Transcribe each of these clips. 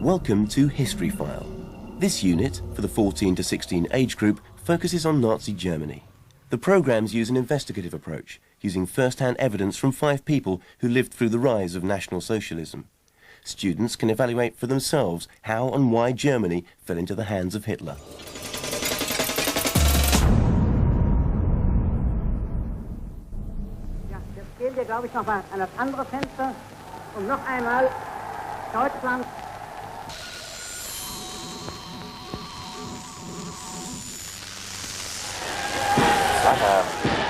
Welcome to History File. This unit, for the 14 to 16 age group, focuses on Nazi Germany. The programmes use an investigative approach, using first-hand evidence from 5 people who lived through the rise of National Socialism. Students can evaluate for themselves how and why Germany fell into the hands of Hitler. Ja, jetzt gehen wir, glaube ich, noch mal an das andere Fenster und noch einmal Deutschland.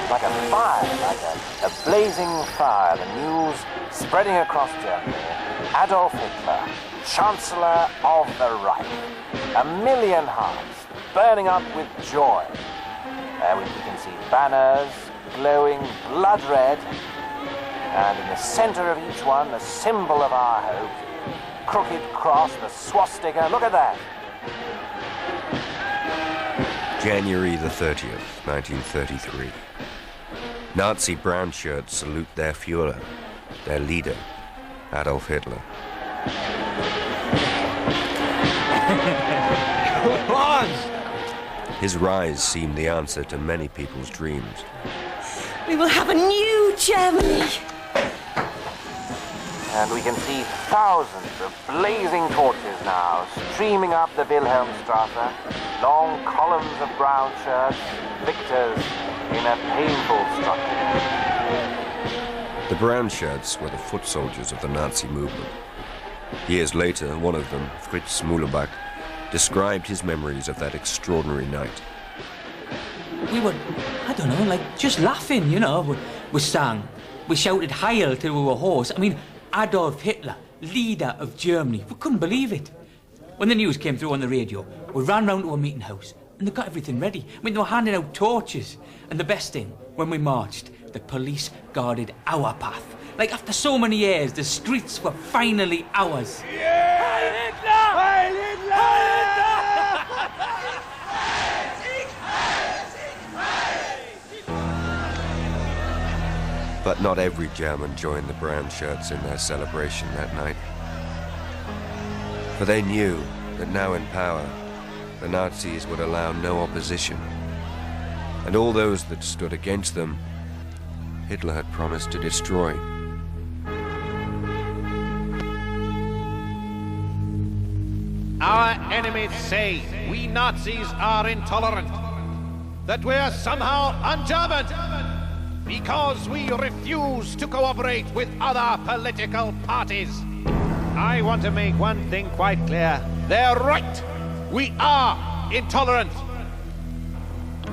Like a fire, like a blazing fire, the news spreading across Germany. Adolf Hitler, Chancellor of the Reich. 1 million hearts burning up with joy. We can see banners glowing blood red, and in the center of each one, the symbol of our hope, crooked cross, the swastika. Look at that. January the 30th, 1933. Nazi brown shirts salute their Führer, their leader, Adolf Hitler. His rise seemed the answer to many people's dreams. We will have a new Germany. And we can see thousands of blazing torches now streaming up the Wilhelmstrasse, long columns of brown shirts, victors in a painful struggle. The brown shirts were the foot soldiers of the Nazi movement. Years later, one of them, Fritz Muhlebach, described his memories of that extraordinary night. We were, I don't know, like just laughing, you know. We sang, we shouted Heil till we were hoarse. I mean, Adolf Hitler, leader of Germany. We couldn't believe it. When the news came through on the radio, we ran round to a meeting house and they got everything ready. I mean, they were handing out torches. And the best thing, when we marched, the police guarded our path. Like after so many years, the streets were finally ours. Yeah! Heil Hitler! Heil Hitler! But not every German joined the brown shirts in their celebration that night. For they knew that now in power, the Nazis would allow no opposition. And all those that stood against them, Hitler had promised to destroy. Our enemies say we Nazis are intolerant, that we're somehow un-German, because we refuse to cooperate with other political parties. I want to make one thing quite clear. They're right. We are intolerant.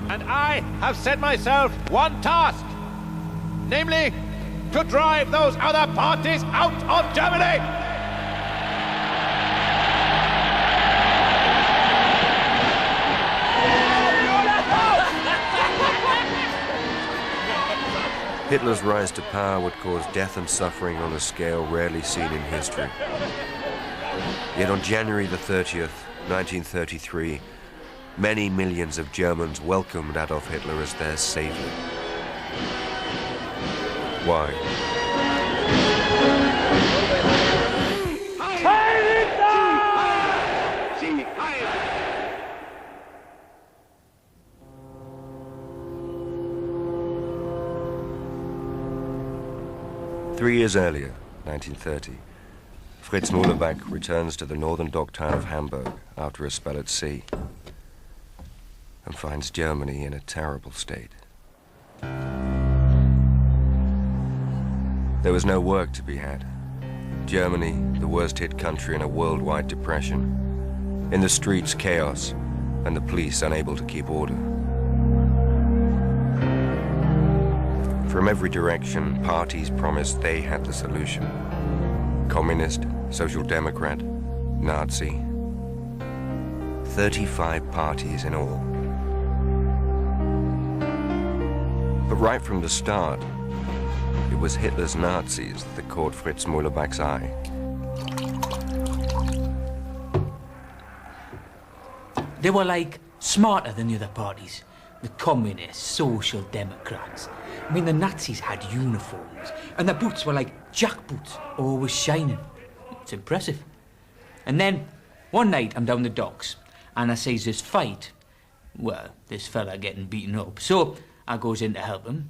And I have set myself one task, namely to drive those other parties out of Germany. Hitler's rise to power would cause death and suffering on a scale rarely seen in history. Yet on January the 30th, 1933, many millions of Germans welcomed Adolf Hitler as their savior. Why? Heil Hitler! 3 years earlier, 1930, Fritz Muhlebach returns to the northern dock town of Hamburg after a spell at sea and finds Germany in a terrible state. There was no work to be had. Germany, the worst-hit country in a worldwide depression. In the streets, chaos, and the police unable to keep order. From every direction, parties promised they had the solution. Communist, Social Democrat, Nazi. 35 parties in all. But right from the start, it was Hitler's Nazis that caught Fritz Muhlebach's eye. They were like smarter than the other parties. The communists, social democrats. I mean, the Nazis had uniforms, and their boots were like jackboots, always shining. It's impressive. And then, one night, I'm down the docks, and I sees this fight. Well, this fella getting beaten up. So, I goes in to help him,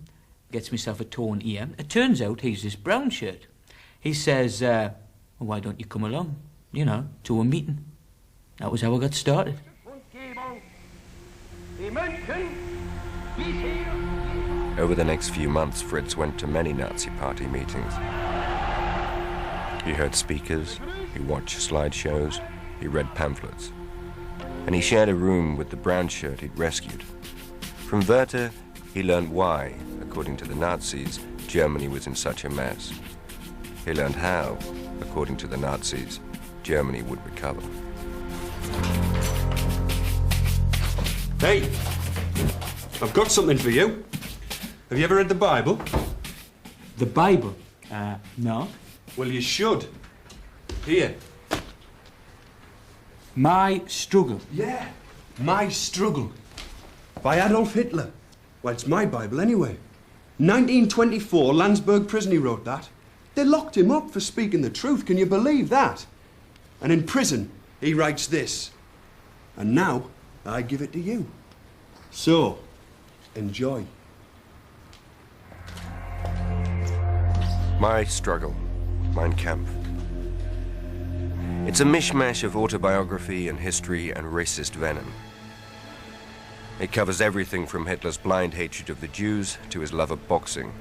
gets myself a torn ear. It turns out he's this brown shirt. He says, well, why don't you come along, you know, to a meeting? That was how I got started. Over the next few months, Fritz went to many Nazi Party meetings. He heard speakers, he watched slideshows, he read pamphlets. And he shared a room with the brown shirt he'd rescued. From Werther, he learned why, according to the Nazis, Germany was in such a mess. He learned how, according to the Nazis, Germany would recover. Hey, I've got something for you. Have you ever read the Bible? The Bible? No. Well, you should. Here. My Struggle. Yeah, My Struggle. By Adolf Hitler. Well, it's my Bible anyway. 1924, Landsberg prison, he wrote that. They locked him up for speaking the truth. Can you believe that? And in prison, he writes this. And now, I give it to you. So, enjoy. My Struggle, Mein Kampf. It's a mishmash of autobiography and history and racist venom. It covers everything from Hitler's blind hatred of the Jews to his love of boxing.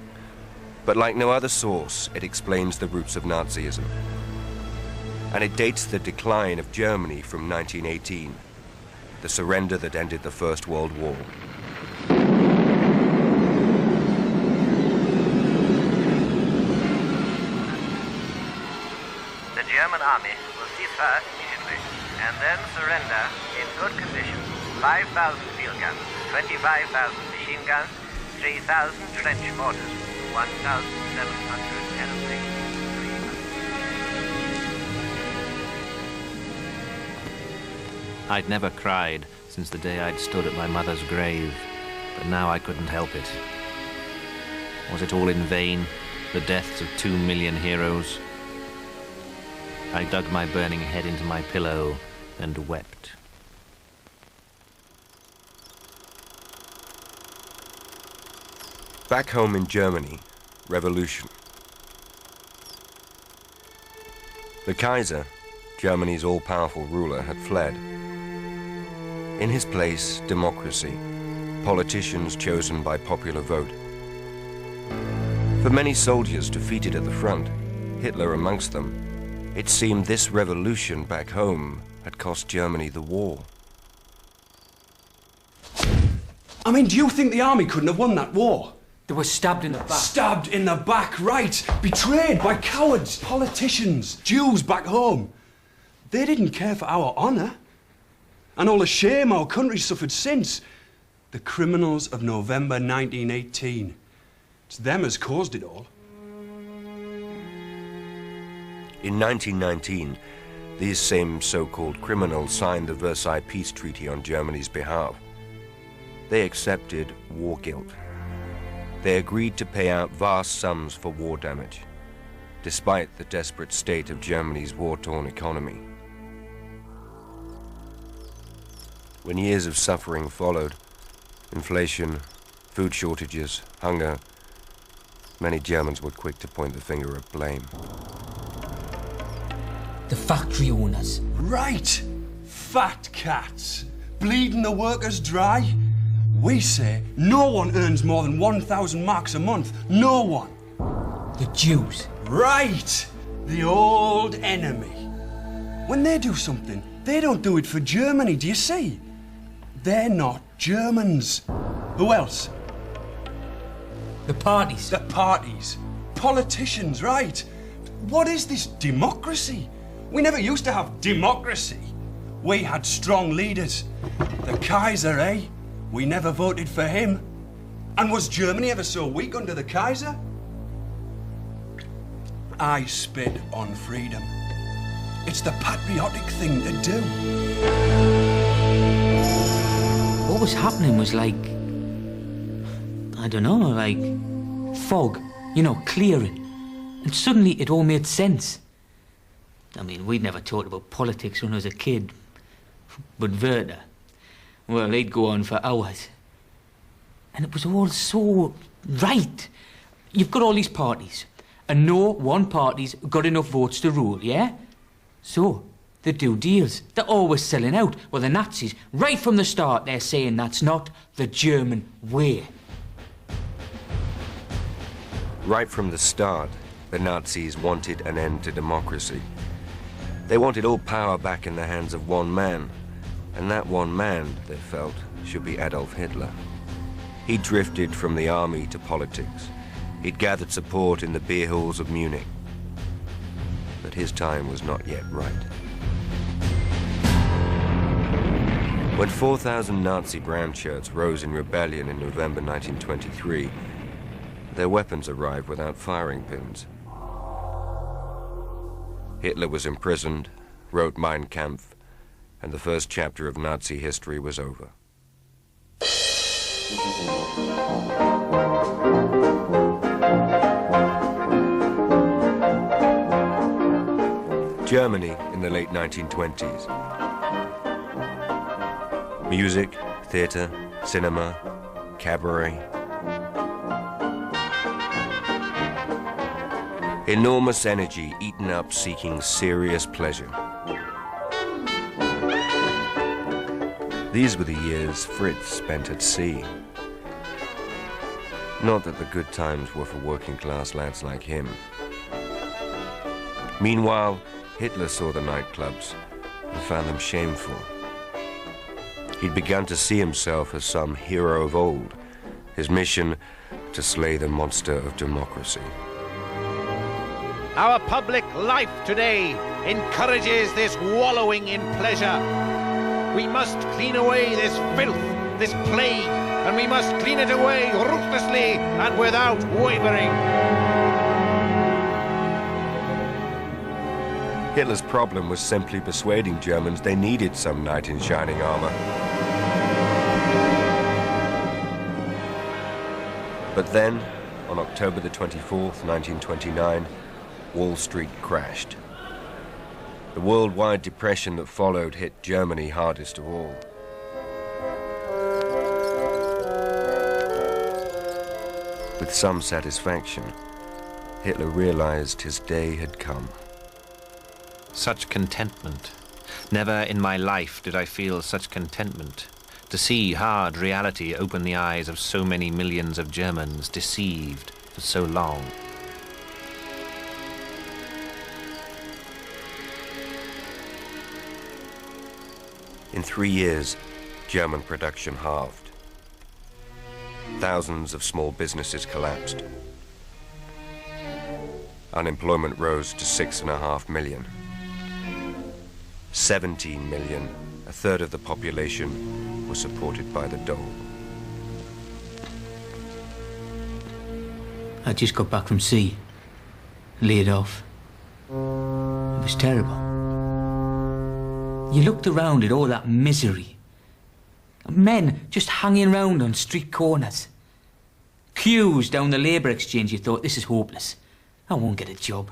But like no other source, it explains the roots of Nazism. And it dates the decline of Germany from 1918, the surrender that ended the First World War. The German army will cease fire immediately and then surrender in good condition 5,000 field guns, 25,000 machine guns, 3,000 trench mortars, 1,700 cannons. I'd never cried since the day I'd stood at my mother's grave, but now I couldn't help it. Was it all in vain, the deaths of 2 million heroes? I dug my burning head into my pillow and wept. Back home in Germany, revolution. The Kaiser, Germany's all-powerful ruler, had fled. In his place, democracy, politicians chosen by popular vote. For many soldiers defeated at the front, Hitler amongst them, it seemed this revolution back home had cost Germany the war. I mean, do you think the army couldn't have won that war? They were stabbed in the back. Stabbed in the back, right. Betrayed by cowards, politicians, Jews back home. They didn't care for our honour. And all the shame our country suffered since. The criminals of November 1918. It's them as caused it all. In 1919, these same so-called criminals signed the Versailles Peace Treaty on Germany's behalf. They accepted war guilt. They agreed to pay out vast sums for war damage, despite the desperate state of Germany's war-torn economy. When years of suffering followed, inflation, food shortages, hunger, many Germans were quick to point the finger of blame. The factory owners. Right. Fat cats. Bleeding the workers dry. We say no one earns more than 1,000 marks a month. No one. The Jews. Right. The old enemy. When they do something, they don't do it for Germany, do you see? They're not Germans. Who else? The parties. The parties. Politicians, right. What is this democracy? We never used to have democracy. We had strong leaders. The Kaiser, eh? We never voted for him. And was Germany ever so weak under the Kaiser? I spit on freedom. It's the patriotic thing to do. What was happening was like, I don't know, like fog, you know, clearing. And suddenly it all made sense. I mean, we'd never talked about politics when I was a kid. But Werther, well, he'd go on for hours. And it was all so right. You've got all these parties, and no one party's got enough votes to rule, yeah? So, they do deals. They're always selling out. Well, the Nazis, right from the start, they're saying that's not the German way. Right from the start, the Nazis wanted an end to democracy. They wanted all power back in the hands of one man. And that one man, they felt, should be Adolf Hitler. He drifted from the army to politics. He'd gathered support in the beer halls of Munich. But his time was not yet right. When 4,000 Nazi brown shirts rose in rebellion in November 1923, their weapons arrived without firing pins. Hitler was imprisoned, wrote Mein Kampf, and the first chapter of Nazi history was over. Germany in the late 1920s. Music, theatre, cinema, cabaret. Enormous energy eaten up seeking serious pleasure. These were the years Fritz spent at sea. Not that the good times were for working class lads like him. Meanwhile, Hitler saw the nightclubs and found them shameful. He'd begun to see himself as some hero of old, his mission to slay the monster of democracy. Our public life today encourages this wallowing in pleasure. We must clean away this filth, this plague, and we must clean it away ruthlessly and without wavering. Hitler's problem was simply persuading Germans they needed some knight in shining armor. But then, on October the 24th, 1929, Wall Street crashed. The worldwide depression that followed hit Germany hardest of all. With some satisfaction, Hitler realized his day had come. Such contentment. Never in my life did I feel such contentment. To see hard reality open the eyes of so many millions of Germans deceived for so long. In 3 years, German production halved. Thousands of small businesses collapsed. Unemployment rose to 6.5 million. 17 million, a third of the population, was supported by the dole. I just got back from sea, laid off. It was terrible. You looked around at all that misery. Men just hanging around on street corners. Queues down the labour exchange, you thought, this is hopeless. I won't get a job.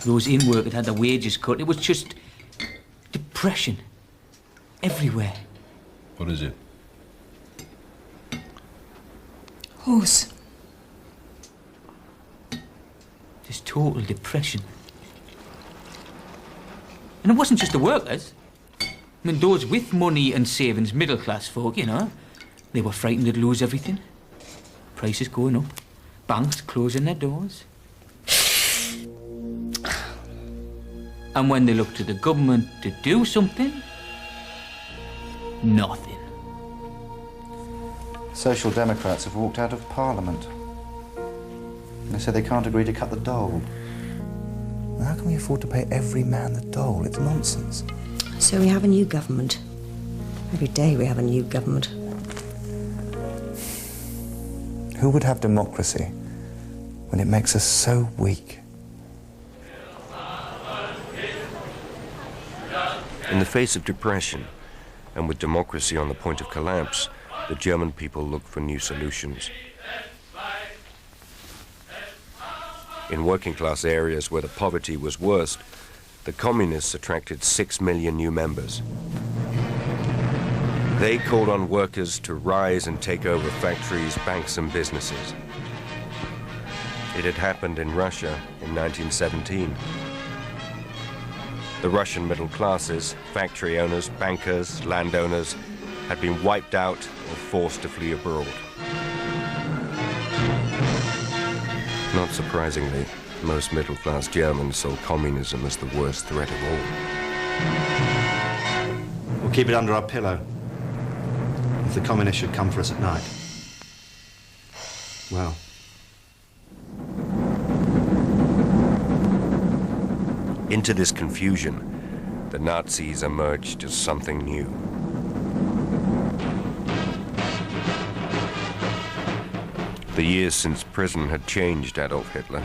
Those in work had had their wages cut. It was just depression everywhere. What is it? Horse. Just total depression. And it wasn't just the workers. I mean, those with money and savings, middle-class folk, you know, they were frightened they'd lose everything. Prices going up, banks closing their doors. And when they looked to the government to do something, nothing. Social Democrats have walked out of Parliament. They say they can't agree to cut the dole. How can we afford to pay every man the dole? It's nonsense. So we have a new government. Every day we have a new government. Who would have democracy when it makes us so weak? In the face of depression, and with democracy on the point of collapse, the German people looked for new solutions. In working-class areas where the poverty was worst, the communists attracted 6 million new members. They called on workers to rise and take over factories, banks, and businesses. It had happened in Russia in 1917. The Russian middle classes, factory owners, bankers, landowners, had been wiped out or forced to flee abroad. Not surprisingly, most middle-class Germans saw communism as the worst threat of all. We'll keep it under our pillow. If the communists should come for us at night, well... Into this confusion, the Nazis emerged as something new. The years since prison had changed Adolf Hitler.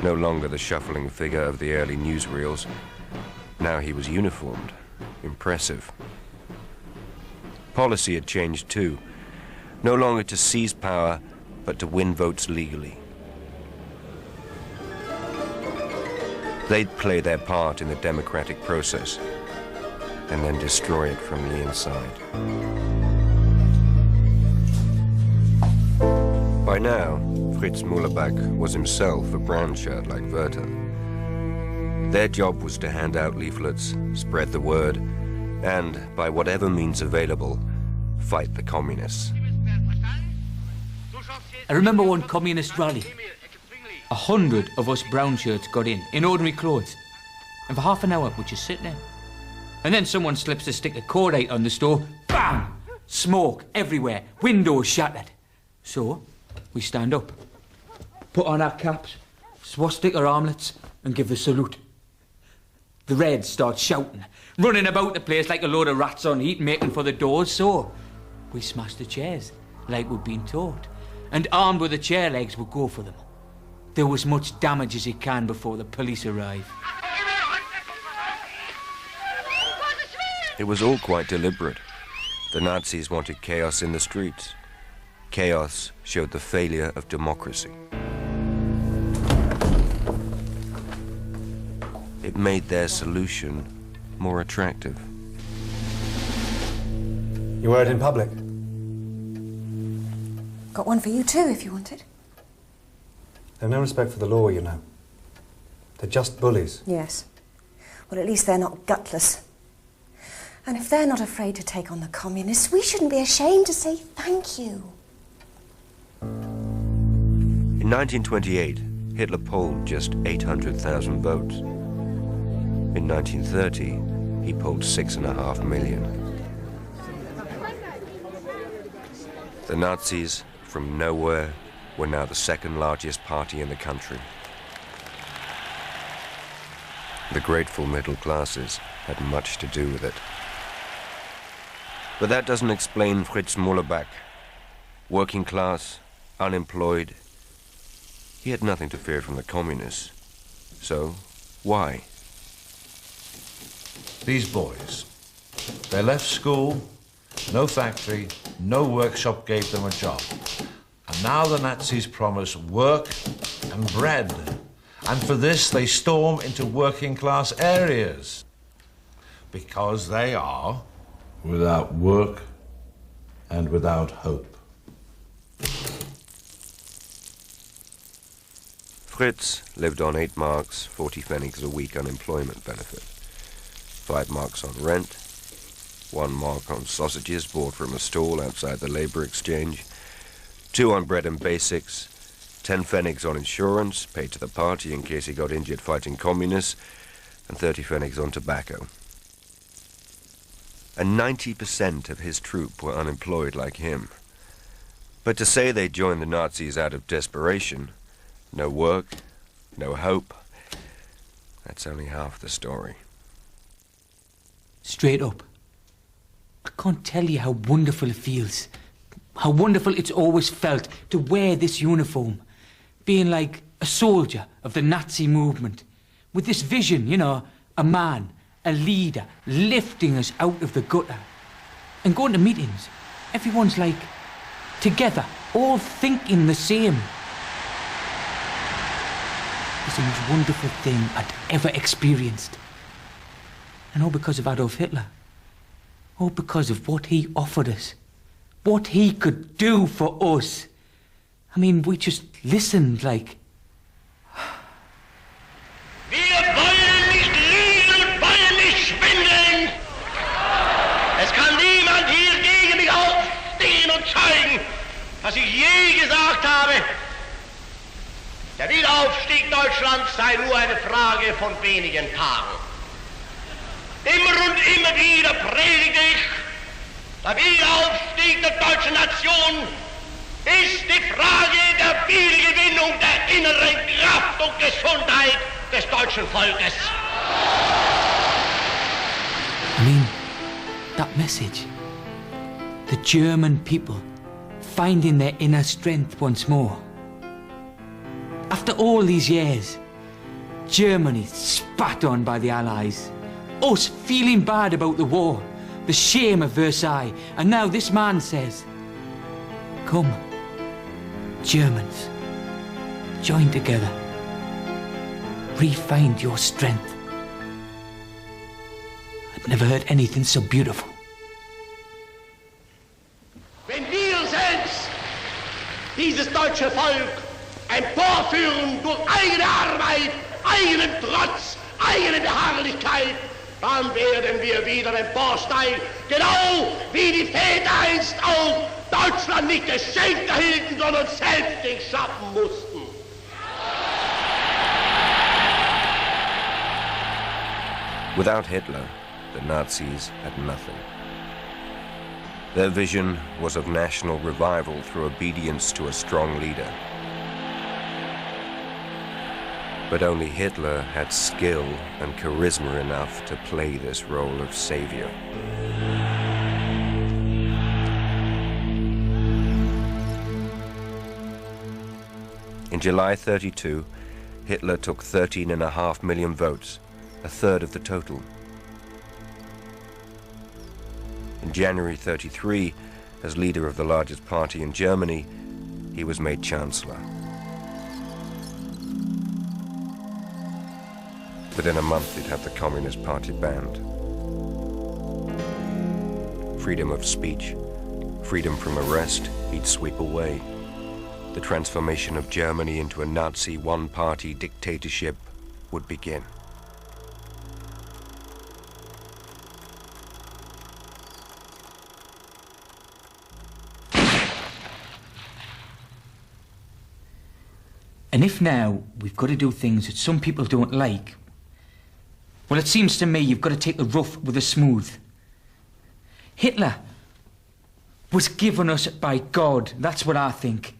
No longer the shuffling figure of the early newsreels. Now he was uniformed, impressive. Policy had changed too. No longer to seize power, but to win votes legally. They'd play their part in the democratic process and then destroy it from the inside. By now, Fritz Muhlbach was himself a brown shirt like Werther. Their job was to hand out leaflets, spread the word, and, by whatever means available, fight the communists. I remember one communist rally. 100 of us brown shirts got in ordinary clothes. And for half an hour, we'd just sit there. And then someone slips a stick of cordite on the stove. Bang! Smoke everywhere. Windows shattered. So, we stand up. Put on our caps, swastika armlets, and give the salute. The Reds start shouting, running about the place like a load of rats on heat, making for the doors. So, we smash the chairs, like we'd been taught. And armed with the chair legs, we'd go for them. Do as much damage as you can before the police arrive. It was all quite deliberate. The Nazis wanted chaos in the streets. Chaos showed the failure of democracy. It made their solution more attractive. You wear it in public? Got one for you too, if you want it. They've no respect for the law, you know. They're just bullies. Yes. Well, at least they're not gutless. And if they're not afraid to take on the communists, we shouldn't be ashamed to say thank you. In 1928, Hitler polled just 800,000 votes. In 1930, he polled 6.5 million. The Nazis, from nowhere, were now the second largest party in the country. The grateful middle classes had much to do with it. But that doesn't explain Fritz Muhlbach. Working class, unemployed. He had nothing to fear from the communists. So, why? These boys, they left school, no factory, no workshop gave them a job. And now the Nazis promise work and bread. And for this, they storm into working-class areas. Because they are without work and without hope. Fritz lived on 8 marks, 40 pfennigs a week unemployment benefit. 5 marks on rent, 1 mark on sausages bought from a stall outside the labor exchange, 2 on bread and basics, 10 pfennigs on insurance, paid to the party in case he got injured fighting communists, and 30 pfennigs on tobacco. And 90% of his troop were unemployed like him. But to say they joined the Nazis out of desperation, no work, no hope, that's only half the story. Straight up. I can't tell you how wonderful it feels. How wonderful it's always felt to wear this uniform. Being like a soldier of the Nazi movement. With this vision, you know, a man, a leader, lifting us out of the gutter. And going to meetings, everyone's like, together, all thinking the same. It was the most wonderful thing I'd ever experienced. And all because of Adolf Hitler. All because of what he offered us. What he could do for us. I mean, we just listened like... Wir wollen nicht lieben und wollen nicht schwindeln. Es kann niemand hier gegen mich aufstehen und zeugen, was ich je gesagt habe. Der Wiederaufstieg Deutschlands sei nur eine Frage von wenigen Tagen. Immer und immer wieder predige ich, der Wiederaufstieg der deutschen Nation ist die Frage der Wiedergewinnung der inneren Kraft und Gesundheit des deutschen Volkes. I mean, that message. The German people finding their inner strength once more. After all these years, Germany spat on by the Allies. Us feeling bad about the war, the shame of Versailles, and now this man says, come, Germans, join together, re-find your strength. I've never heard anything so beautiful. Wenn wir selbst dieses deutsche Volk emporführen durch eigene Arbeit, eigenen Trotz, eigene Beharrlichkeit, dann werden wir wieder emporsteigen, genau wie die Väter einst auch Deutschland nicht geschenkt erhielten, sondern selbst schaffen mussten. Without Hitler, the Nazis had nothing. Their vision was of national revival through obedience to a strong leader. But only Hitler had skill and charisma enough to play this role of savior. In July 32, Hitler took 13.5 million votes, a third of the total. In January 33, as leader of the largest party in Germany, he was made Chancellor. Within a month, he'd have the Communist Party banned. Freedom of speech, freedom from arrest, he'd sweep away. The transformation of Germany into a Nazi one-party dictatorship would begin. And if now we've got to do things that some people don't like, well, it seems to me you've got to take the rough with the smooth. Hitler was given us by God, that's what I think.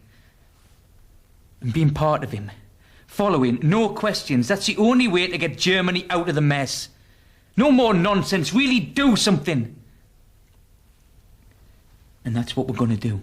And being part of him, following, no questions, that's the only way to get Germany out of the mess. No more nonsense, really do something. And that's what we're going to do.